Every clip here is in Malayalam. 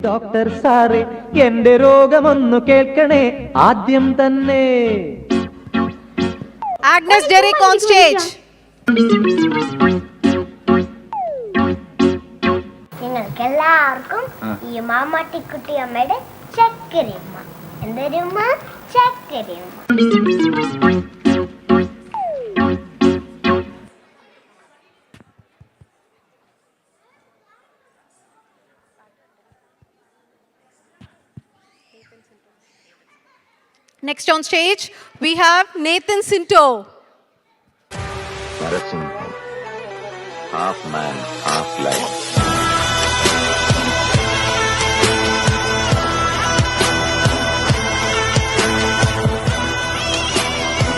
ഡോക്ടർ സാറേ എന്റെ രോഗമൊന്നു കേൾക്കണേ ആദ്യം തന്നെ. Agnes Derrick on stage. നിങ്ങൾക്കെല്ലാവർക്കും ഈ മാമാട്ടിക്കുട്ടി അമ്മയുടെ ചക്കരയമ്മ. എന്തൊരുമ്മ? ചക്കരയമ്മ. Next on stage, we have Nathan Sinto. Narasimham, half man, half lion.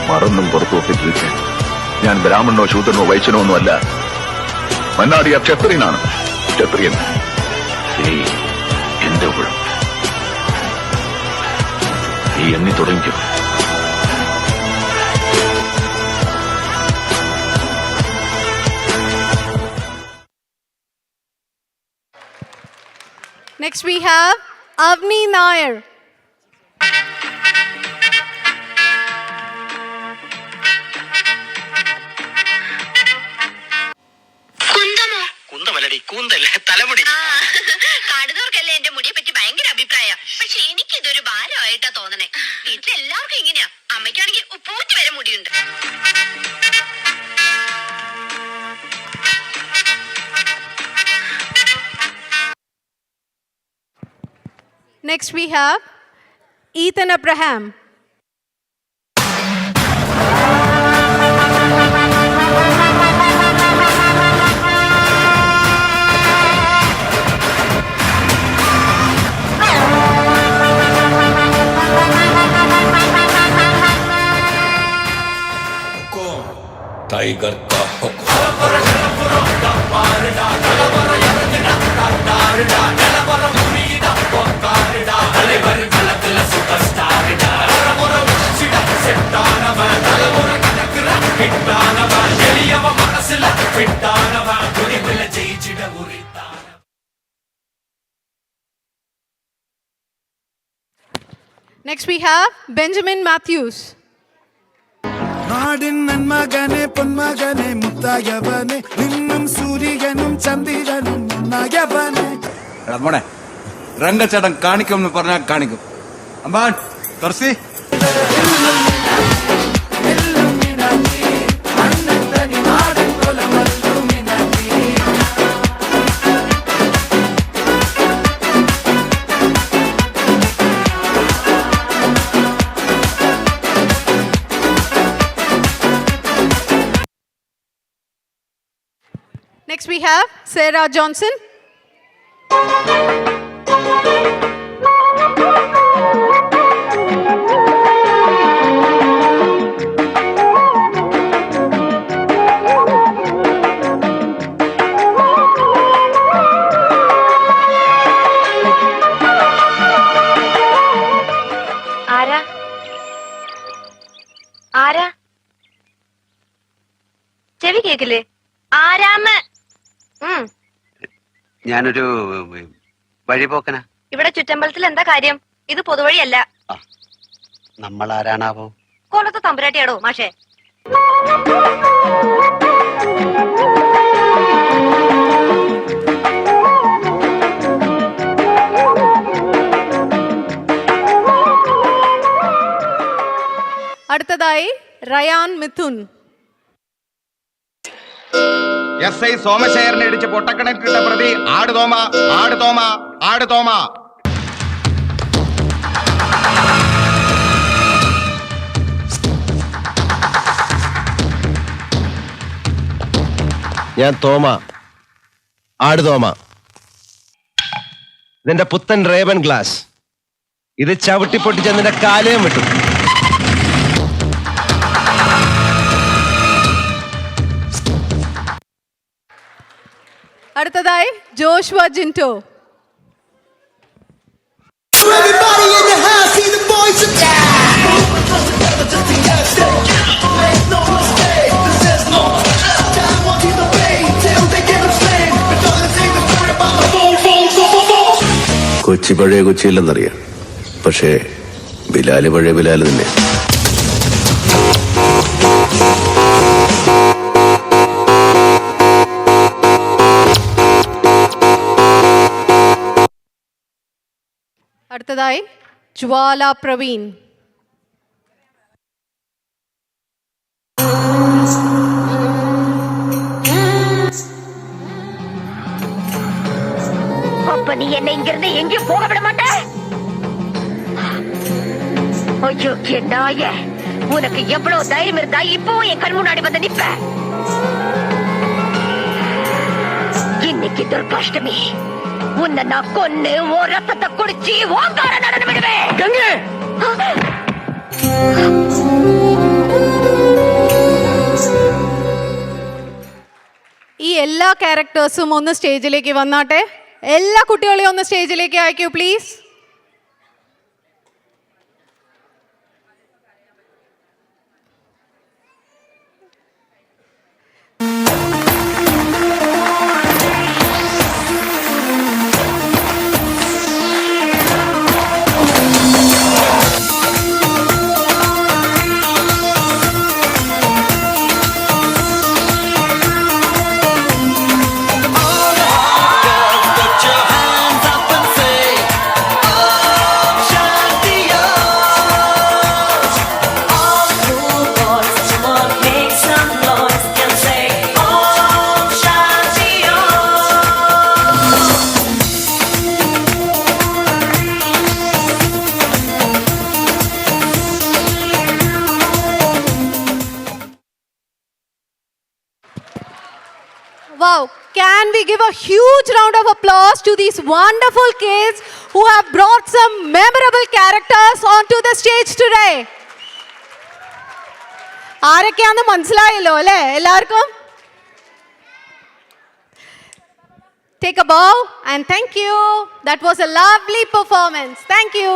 മറന്നും പുറത്തുവെപ്പിച്ചിരിക്കാൻ ഞാൻ ബ്രാഹ്മണനോ ശൂദ്രനോ വൈശ്യനോ ഒന്നുമല്ല. മന്നാടിയ ക്ഷത്രിയനാണ്. ക്ഷത്രിയൻ എന്റെ ഉള്ളം ഈ എണ്ണി തുടങ്ങിക്കോ. Next we have Avni Nair. കുന്തമല്ലടി കൂന്തല്ല തലമുടി. കാണുന്നവർക്കല്ലേ എന്റെ മുടിയെ പറ്റി ഭയങ്കര അഭിപ്രായം. പക്ഷെ എനിക്ക് ഇതൊരു ഭാരമായിട്ടാ തോന്നണേ. വീട്ടിലെല്ലാവർക്കും ഇങ്ങനെയാ. അമ്മയ്ക്കാണെങ്കിൽ ഉപ്പൂറ്റി വരെ മുടിയുണ്ട്. Next we have Ethan Abraham. Tiger का Next we have Benjamin Matthews. നാടിൻ നന്മകനെ പൊന്മകനെ മുത്തായവനെ നിന്നും സൂര്യനും ചന്ദ്രനും ഒന്നായവനെ. മോനെ രംഗച്ചേട്ടൻ കാണിക്കും എന്ന് പറഞ്ഞാൽ കാണിക്കും. അമ്പാൻ തുറസി Next we have Sarah Johnson. ആരാ ചെവി കേക്കില്ലേ? ആരാന്ന്? ഞാനൊരു വഴിപോക്കനാ. ഇവിടെ ചുറ്റമ്പലത്തിൽ എന്താ കാര്യം? ഇത് പൊതുവഴിയല്ല. നമ്മൾ ആരാണാവോ? കൊല്ലത്തെ തമ്പുരാട്ടിയാടോ മാഷേ. അടുത്തതായി റയാൻ മിഥുൻ. SI സോമശേഖരനെ ഇടിച്ച് പൊട്ടക്കണക്കിട്ട പ്രതി ആടുതോമ ആടുതോമ ആടുതോമ. ഞാൻ തോമ ആടുതോമ. ഇതിന്റെ പുത്തൻ റേബൻ ഗ്ലാസ്. ഇത് ചവിട്ടി പൊട്ടിച്ചതിന്റെ കാലയും വിട്ടു. അടുത്തതായി ജോഷുവ ജിൻറ്റോ. कुछ കൊച്ചി പഴയ കൊച്ചിയില്ലെന്നറിയാം, പക്ഷേ ബിലാല് പഴയ ബിലാല് തന്നെ. അടുത്തതായി ജ്വാല പ്രവീൺ. அப்ப நீ என்ன இங்கிருந்து எங்கேயும் போக விட மாட்ட? ஐயோ நாய, உனக்கு எவ்வளவு தைரியம் இருந்தா இப்போ என் கண் முன்னாடி வந்து நிப்ப? இன்னைக்கு துர்காஷ்டமி, உன்னை நான் கொன்னு ஓ ரத்தத்தை குடிச்சு ஓங்கார நடனம் விடுவேன். ഈ എല്ലാ ക്യാരക്ടേഴ്സും ഒന്ന് സ്റ്റേജിലേക്ക് വന്നാട്ടെ. എല്ലാ കുട്ടികളെയും ഒന്ന് സ്റ്റേജിലേക്ക് അയക്കൂ please. Wow, can we give a huge round of applause to these wonderful kids who have brought some memorable characters onto the stage today? ആരൊക്കെയാന്ന് മനസ്സിലായല്ലോ അല്ലേ എല്ലാവർക്കും? Take a bow and thank you. That was a lovely performance. Thank you.